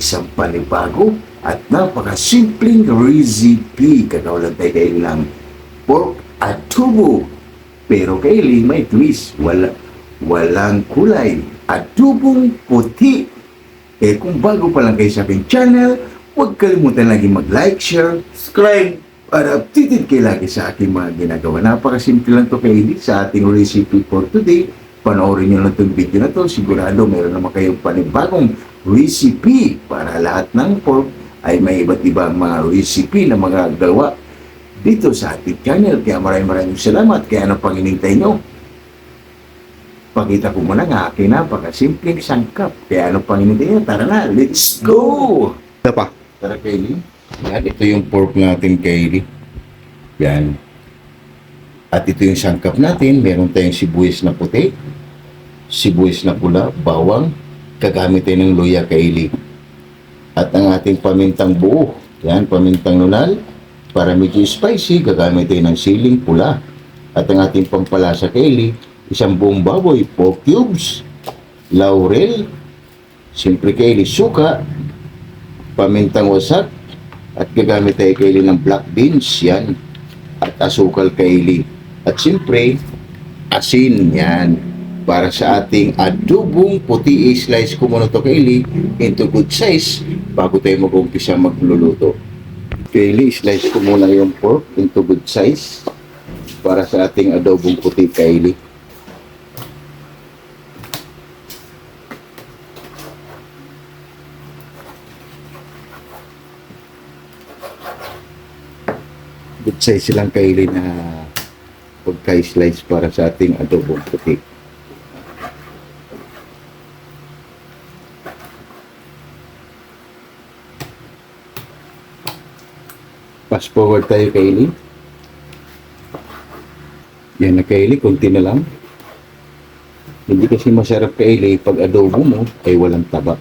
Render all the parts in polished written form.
isang panibago at napakasimpleng recipe. Kakawalan tayo kayo ng pork adobo. Pero kaili may twist. Walang kulay. Adobong puti. Kung bago pa lang kayo sa aking channel, huwag kalimutan lagi mag-like, share, subscribe para updated kayo lagi sa aking mga ginagawa. Napakasimple lang to kaili sa ating recipe for today. Panoorin nyo lang itong video na to. Sigurado meron naman kayong panibagong recipe para lahat ng pork ay may iba't ibang mga recipe na mga gawa dito sa ating channel. Kaya maraming salamat. Kaya ano pang inintay nyo? Pakita ko muna nga aking napakasimpleng sangkap. Kaya ano pang inintay nyo? Tara na, let's go! Ito pa. Tara Kaylee. Yan, ito yung pork natin Kaylee. Yan. At ito yung sangkap natin. Meron tayong sibuyas na puti, sibuyas na pula, bawang, gagamit tayo ng luya Kaylee. At ang ating pamintang buo. Yan, pamintang nunal. Para medyo spicy, gagamit tayo ng siling pula. At ang ating pampalasa Kaylee, isang buong baboy, pork cubes, laurel, siyempre Kaylee, suka, pamintang wasak, at gagamit tayo Kaylee ng black beans, yan, at asukal Kaylee. At siyempre, asin, yan, para sa ating adobong puti. I-slice ko muna ito Kaylee into good size bago tayo mag-umpisa magluluto. Kaylee, slice ko muna yung pork into good size para sa ating adobong puti Kaylee. Good size lang Kaylee na pagka-slice para sa ating adobong puti. Fast forward tayo Kaylee. Yan na Kaylee, kunti na lang. Hindi kasi masarap Kaylee pag adobo mo ay walang taba.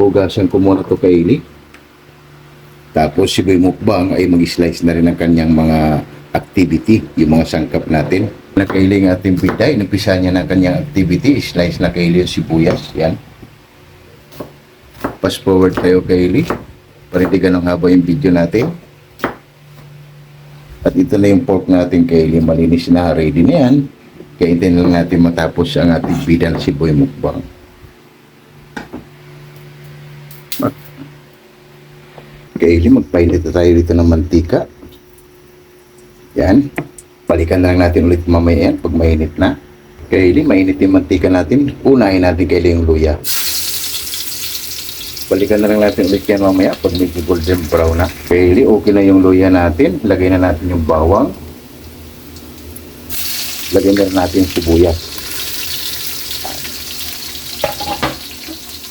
Hugasan ko muna ito Kaylee. Tapos si Boy Mukbang ay mag-slice na rin ang kanyang mga activity, yung mga sangkap natin. Na Kaylee ng ating pita, inupisa niya ng kanyang activity, slice na Kaylee yung sibuyas, yan. Fast forward tayo Kaylee, para hindi ganang haba yung video natin. At ito na yung pork natin Kaylee, malinis na, ready na yan. Kaya hintayin lang natin matapos ang ating bida na si Boy Mukbang. Kaylee, magpainit na tayo dito ng mantika. Yan. Balikan na lang natin ulit mamaya yan pag mainit na. Kaylee, mainit yung mantika natin. Unahin natin Kaylee yung luya. Balikan na lang natin ulit yan mamaya pag medyo golden brown na. Kaylee, okay na yung luya natin. Lagay na natin yung bawang. Lagay na natin yung sibuyas.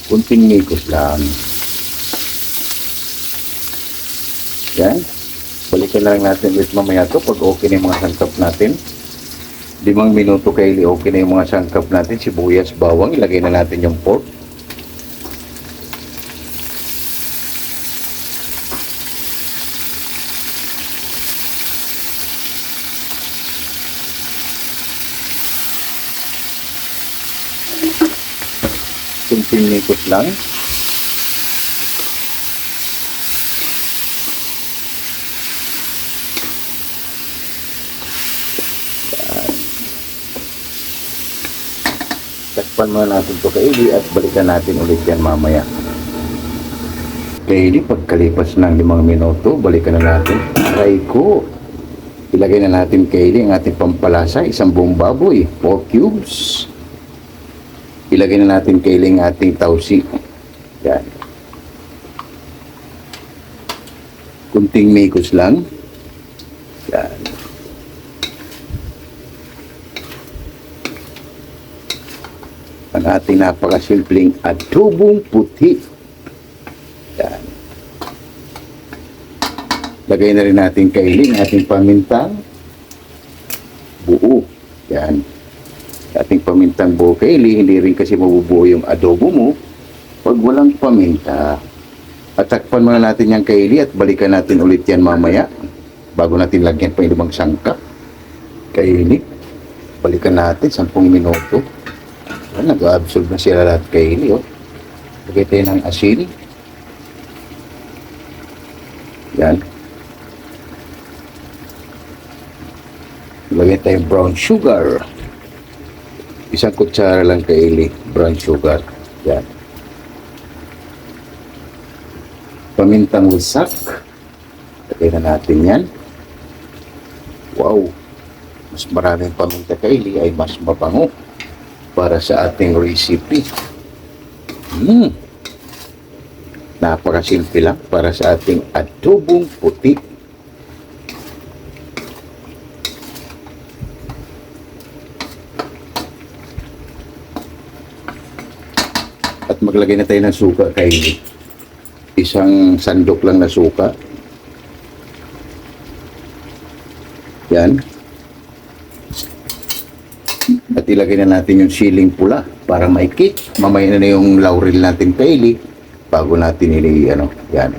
Kunting mikos lang. Yan. Balikan na lang natin ulit mamaya ito pag okay na yung mga sangkap natin. 5 minuto Kaylee, okay na yung mga sangkap natin. Sibuyas, bawang, ilagay na natin yung pork. Kunting mikos lang. Takpan muna natin ito Kaylee at balikan natin ulit yan mamaya. Kaylee, pagkalipas ng 5 minuto, balikan na natin. Aray ko. Ilagay na natin Kaylee ang ating pampalasa, isang buong baboy, 4 cubes. Ilagay na natin Kaylee ang ating tausi. Yan. Kunting mikos lang. Yan. Ang ating napakasimpleng adobong puti. Yan. Lagay na rin natin Kaylee ang ating pamintang buo. Yan. Ating pamintang buo Kaylee, hindi rin kasi mabubuo yung adobo mo pag walang paminta. At takpan muna natin yung Kaylee at balikan natin ulit yan mamaya bago natin lagyan pa yung ibang sangkap. Kaylee. Balikan natin, 10 minuto. Yan, nag-absorb na sila lahat kaili, oh. Lagay tayo ng asin. Yan. Lagay tayong brown sugar. Isang kutsara lang kaili, brown sugar. Yan. Pamintang wasak. Lagay na natin yan. Wow. Mas maraming paminta kaili ay mas mabango para sa ating recipe. Napakasimple lang para sa ating adobong puti. At maglagay na tayo ng suka kaili. Isang sandok lang na suka. Yan. At ilagay na natin yung siling pula para maikit. Mamaya na yung laurel natin kaili bago natin yan.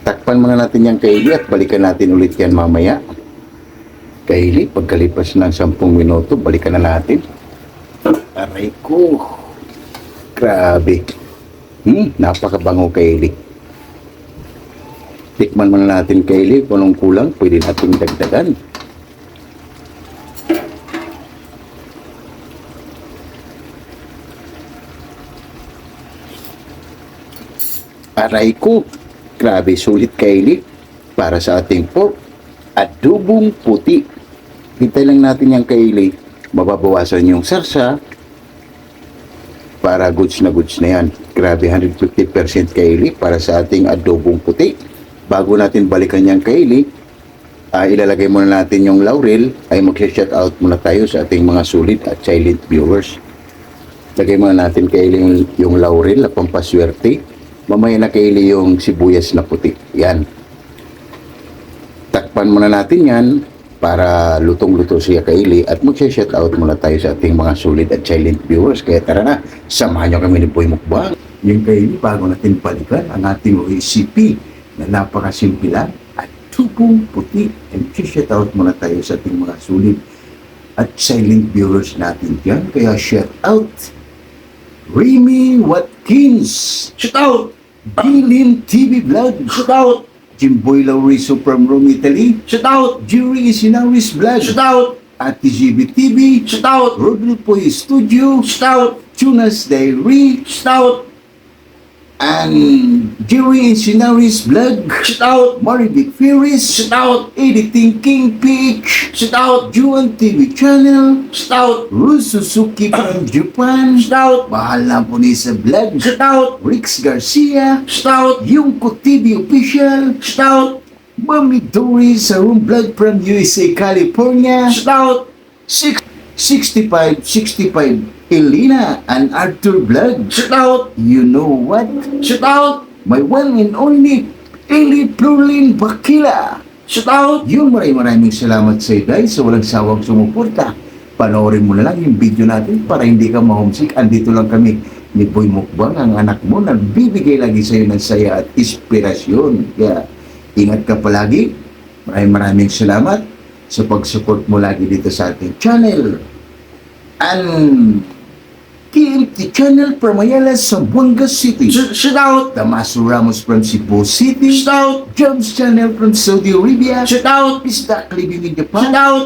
Takpan muna natin yung kaili at balikan natin ulit yan mamaya. Kaili, pagkalipas ng 10 minuto, balikan na natin. Aray ko. Grabe. Napakabango kaili. Tikman muna natin kaili kung anong kulang, pwede natin dagdagan. Aray ko, grabe sulit kaili para sa ating pork adobong puti. Hintay lang natin yung kaili, mababawasan yung sarsa para goods na yan. Grabe, 150% kaili para sa ating adobong puti. Bago natin balikan yung kaili, ilalagay muna natin yung laurel, ay mag-shout out muna tayo sa ating mga sulit at silent viewers. Lagay muna natin kaili yung laurel na pampaswerte. Mamaya na kaili yung sibuyas na puti. Yan. Takpan muna natin yan para lutong-luto siya kaili at mag-shout out muna tayo sa ating mga sulit at silent viewers. Kaya tara na, samahan nyo kami ni Boy Mukbang. Yung kaili, bago natin balikan ang ating recipe na napakasimple lang at adobong puti. And shout out muna tayo sa ating mga sulit at silent viewers natin dyan. Kaya shout out Remy Watkins, shout out Bilin TV Vlog, shout out Jimboy Lauriso from Rome, Italy, shout out Jerry Isinaris Vlog, shout out Ate GB TV, shout out Rodolfo Studio, shout out Tunas Diary, shout out and Jerry Isinaris Vlog, shout out Marivic Ferris, shout out Editing King PH, shout out Juan TV Channel, shout out Ru Suzuki from Japan, shout out Mahal na po ni sa vlog, shout out Rix Garcia, shout out Yungko TV Official, shout out Mami Dory sa Room Vlog from USA, California, shout out 65 Elena and Arthur Vlog, shout out You Know What, shout out my one and only Eli Plurlin Bakila, shout out yung maraming salamat sa iyo guys sa walang sawang sumuporta. Panoorin mo na lang yung video natin para hindi ka ma-homesick. Andito lang kami ni Boy Mukbang, ang anak mo, nagbibigay lagi sa iyo ng saya at inspirasyon. Kaya ingat ka palagi. Maraming salamat sa pag-support mo lagi dito sa ating channel. And KMT Channel from Ayala, Zamboanga City. Shout out Damaso Ramos from Cebu City. Shout out Jones Channel from Saudi Arabia. Shout out Isdak Living in Japan. Shout out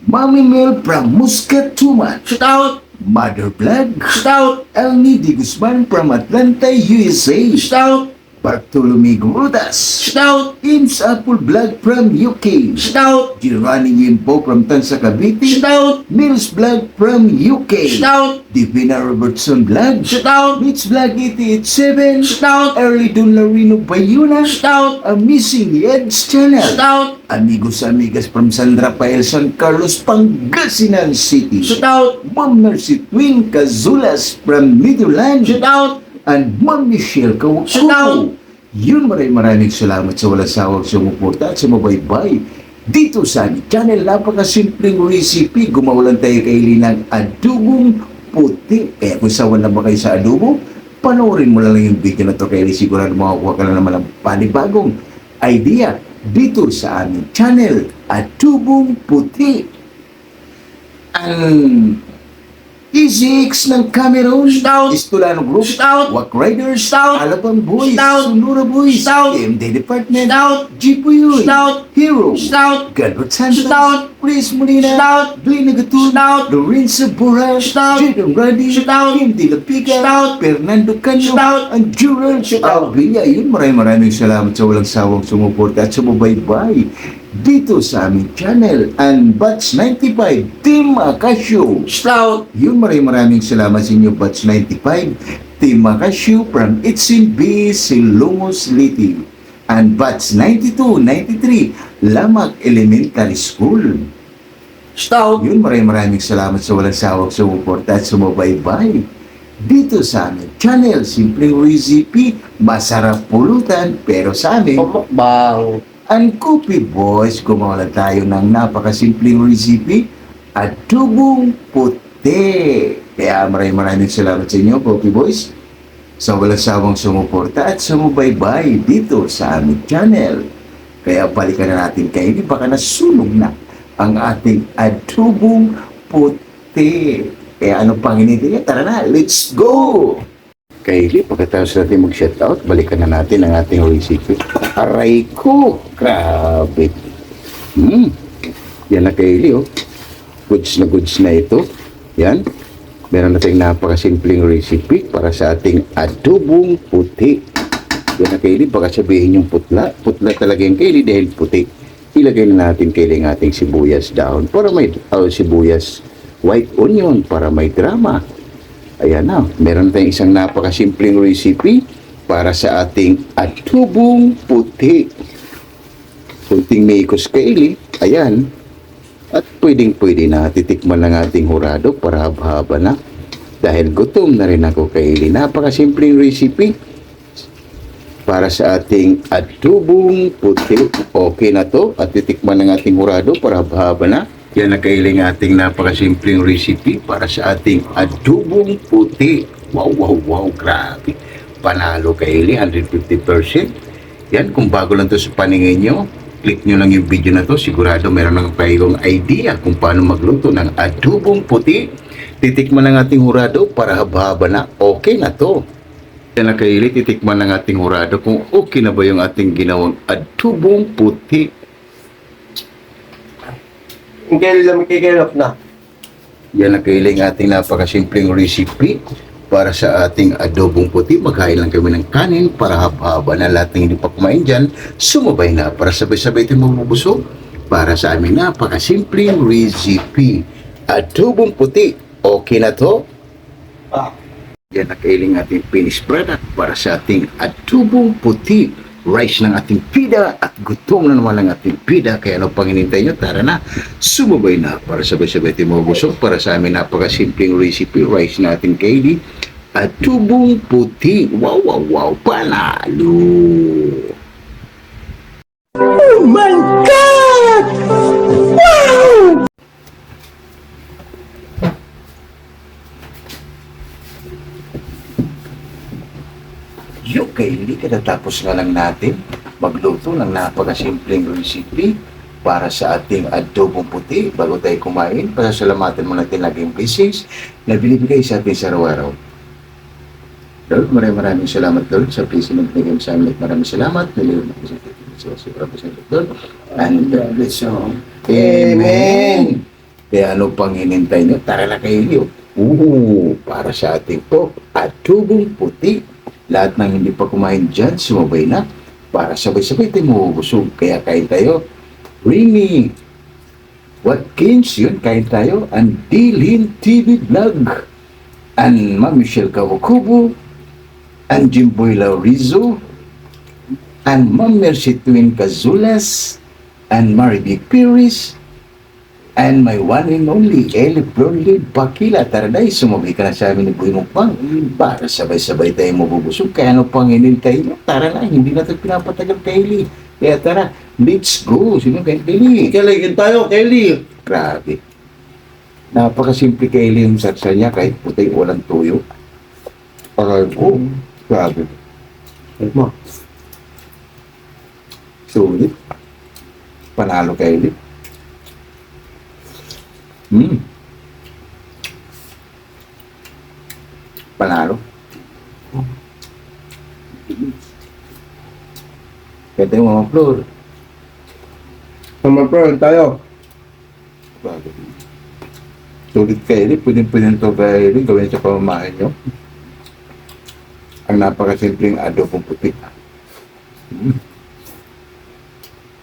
Mami Mel from Muscat, Tuman. Shout out Mother Blood. Shout out Elni Di Guzman from Atlanta, USA. Shout out Bartolome Grudas. Shout out Ims Apple Vlog from UK. Shout out Girani Yimpo from Tansa Cavite. Shout out Nils Vlog from UK. Shout out Divina Robertson Vlog. Shout out Mitch Vlog 887. Shout out Early Don Larino Bayuna. Shout out Amazing Eds Channel. Shout out Amigos Amigas from San Rafael, San Carlos, Pangasinan City. Shout out Ma'am Mercy Twin Cazulas from Netherlands. Shout out and Ma'am Michelle Kawakuko. Shout out! Yun, maraming salamat sa walang sawang sumuporta at sumabaybay dito sa channel. Napakasimpleng recipe. Gumawa lang tayo kaili ng adobong puti. Kaya kung sawan na ba kayo sa adobo, panoorin mo lang yung video na to kaili. Sigurado makakuha ka na naman ng panibagong idea dito sa aming channel, Adobong Puti. Ang Isix ng Cameroon, Stout. Istulano Group, Stout. Wack Riders, Stout. Alabang Boys, Stout. Sonora Boys, Stout. MD Department, Stout. Jipuyoy, Stout. Hero, Stout. Gadot Santos, Stout. Chris Molina, Stout. Glenn Agatun, Stout. Lorenzo Bora, Stout. Jadon Radi, Stout. Kim De La Pica, Stout. Fernando Canyo, Stout. ang Juror, Stout. Alvin, ayun, maraming salamat sa walang sawang sumuporta at sumubaybay dito sa aming channel, ang Batch 95 Team Akasyo. Stout. Yun, maraming salamat sa inyo, Batch 95, Team Makasyo from Itsin B, Silongos Liti. And Batch 92, 93, Lamak Elementary School. Stout. Yun, maraming salamat sa walang sawang sumuporta at sumubaybay dito sa aming channel. Simpleng recipe, masarap pulutan, pero sa amin, Pamukbang. ang Coffee Boys, gumawa lang tayo ng napakasimpleng recipe, adobong puti. Kaya maraming salamat sa inyo, Coffee Boys, sa walang sawang sumuporta at sumubaybay dito sa aming channel. Kaya balikan na natin kayo, baka nasunog na ang ating adobong puti. Kaya ano pang hinihintay niya? Tara na, let's go! Kylie, pagkatapos natin mag-shoutout, balikan na natin ang ating recipe. Aray ko! Grabe! Yan na, Kylie, oh. Goods na ito. Yan. Meron na tayong napakasimpleng recipe para sa ating adobong puti. Yan na, Kylie, baka sabihin yung putla. Putla talaga yung Kylie dahil puti. Ilagay na natin, Kylie, ang ating sibuyas down para may sibuyas white onion para may drama. Ayan na, meron tayong isang napakasimpleng recipe para sa ating adobong puti. Kunting mekos, Kylie, ayan. At pwedeng-pwede na titikman ng ating hurado para haba-haba na. Dahil gutom na rin ako, Kylie. Napakasimpleng recipe para sa ating adobong puti. Okay na to at titikman ng ating hurado para haba-haba na. Yan na, Kylie, ating napakasimpleng recipe para sa ating adobong puti. Wow, grabe. Panalo, Kylie, 150%. Yan, kung bago lang to sa paningin nyo, click nyo lang yung video na to. Sigurado meron lang kayong idea kung paano magluto ng adobong puti. Titikman ng ating hurado para haba-haba na. Okay na to. Yan na, Kylie, titikman ng ating hurado kung okay na ba yung ating ginawang adobong puti. Kikilap na. Yan ang kailing ating napakasimpleng recipe para sa ating adobong puti. Maghain lang kami ng kanin para haba-haba na lahat ng hindi pa kumain dyan. Sumabay na para sabay-sabay tayo mabubusog para sa aming napakasimpleng recipe. Adobong puti. Okay na to? Yan ang kailing ating finished product para sa ating adobong puti. Rice ng ating pida at gutom na naman ng ating pida. Kaya ano pang hinintay nyo? Tara na, sumabay na para sabay-sabay tayo mabusog para sa aming napakasimpleng recipe. Rice na ating Kylie, adobong puti. Wow, panalo! Oh my God! Wow! Yung Kylie, katatapos nga lang natin magluto ng napakasimpleng recipe para sa ating adobong puti. Bago tayo kumain, pasasalamatan mo natin laging blessings na binibigay sa atin sa araw-araw. Lord, maraming salamat, Lord, sa blessing na binigay mo sa amin. Maraming salamat. Naliwan ako sa ating Lord. And God bless you. Amen. Kaya ano pang hinintay nyo? Tara na, Kylie. Para sa ating po, adobong puti. Lahat ng hindi pa kumain dyan, sumabay na para sabay-sabay tayo mabubusog. Kaya kain tayo. Rini Watkins, yun, kain tayo. And Dilin TV Vlog. And Ma'am Michelle Kawakubo. And Jimboy Laurizo. And Ma'am Mercy Twin Cazulas. And Maribig Piris. And my one and only Eli Bronley Bakila. Tara na, sumabay ka na sa amin ni Boy Mukbang para sabay-sabay tayo mabubusog. Kaya ano pang hinintay nyo? Tara na, hindi na ito pinapatagal, Kylie. Kaya tara, let's go. Sino kayo, Kylie? Kiligin tayo, Kelly. Grabe. Napakasimple, Kylie, yung sarsa niya kahit puti walang tuyo. Aray ko, grabe. Mo. Sulit. Panalo, Kylie. panalo. Kaya tayo mga floor. Sama bro, tayo. Bakit? Sulit kayo, pwede ito kayo, gawin sa pamamahay nyo. Ang napakasimpleng adobong puti.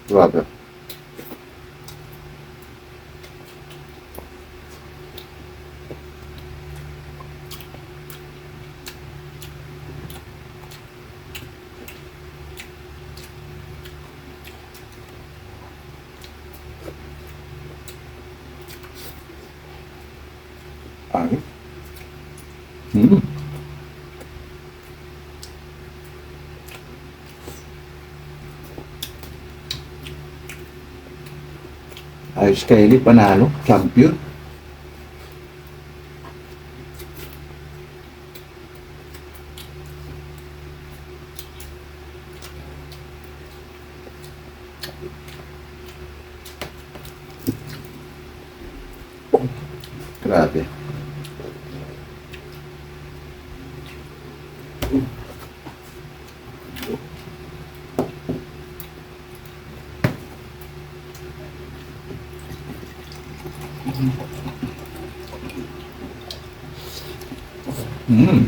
Grabe. Ay. Ayos Kylie, panalo, champion. Grabe. Mm.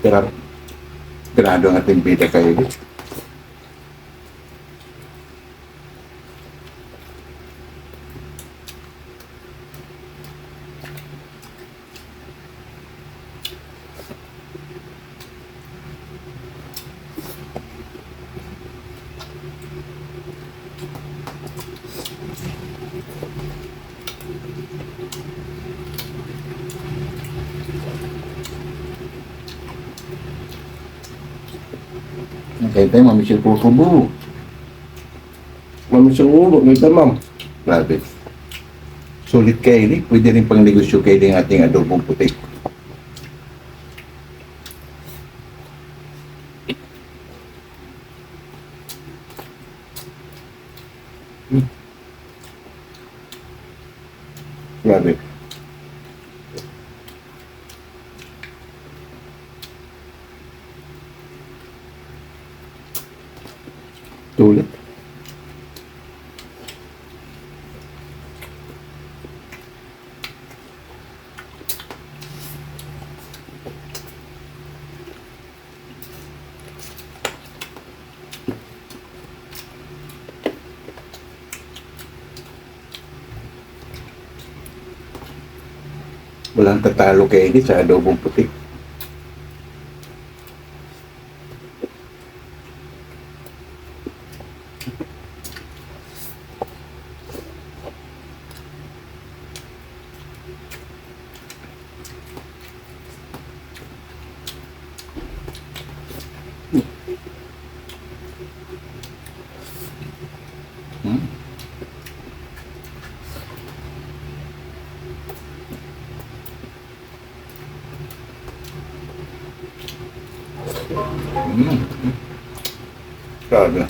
Pero, grado ang ating bida kayo. Kaya tayo, mamisil po subo. Mami sa ulo, ngita ma'am. Grabe. Sulit kayo, pwede rin pang negosyo kayo ng ating adobong puti. Grabe. Sulit. Walang tatalo kayo sa adobong puti. Grabe.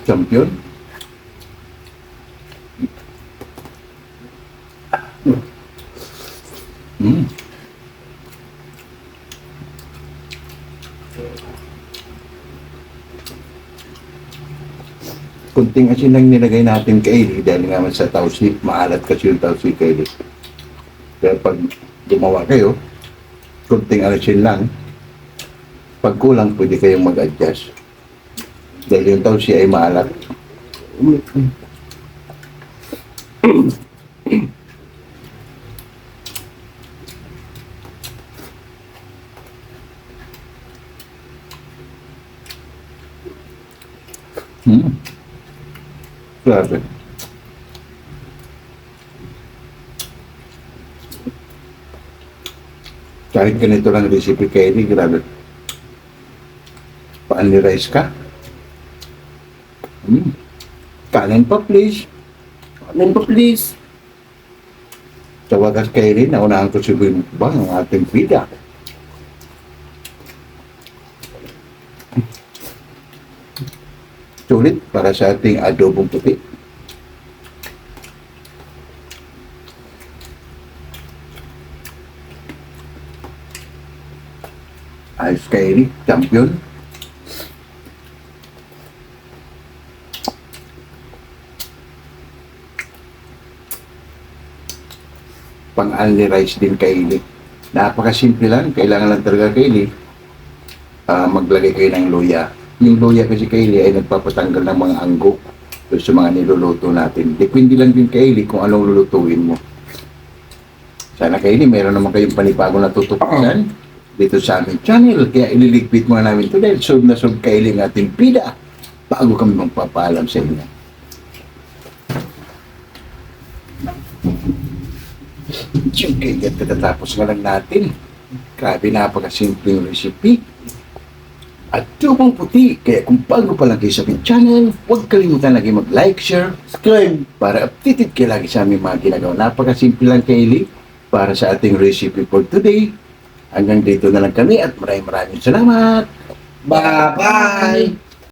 Champion. Kunting asin lang nilagay natin kay dahil nga sa tausi, maalat kasi yung tausi kay. Pero pag gumawa kayo, kunting asin lang, pag kulang pwede kayong mag-adjust. Dahil yung tausi ay maalat. Grabe. Kahit ganito lang recipe Kylie, grabe. Paanli rice ka? Kanin pa please. Kanin pa please. Sa wagas Kylie, naunahan ko si Boy Mukbang, ang ating pida. Sulit para sa ating adobong puti. Ayos Kylie, champion. Pang-only rice din Kylie. Napakasimple lang, kailangan lang talaga Kylie. Maglagay kayo ng luya. Yung luya kasi Kylie ay nagpapatanggal ng mga anggo sa mga niluluto natin. Depende lang din Kylie kung anong lulutuin mo. Sana Kylie, meron naman kayong panibagong natutuklasan dito sa aming channel. Kaya ililigpit muna namin ito dahil sob na sob Kylie ng ating pida bago kami magpapaalam sa inyo. Okay, at katatapos nga lang natin. Grabe, napakasimpleng recipe. At tubong puti. Kaya kung bago pa lang kayo sa aming channel, huwag kalimutan lagi mag-like, share, subscribe para updated kayo lagi sa aming mga ginagawa. Napakasimple lang Kylie para sa ating recipe for today. Hanggang dito na lang kami at maraming salamat. Bye-bye!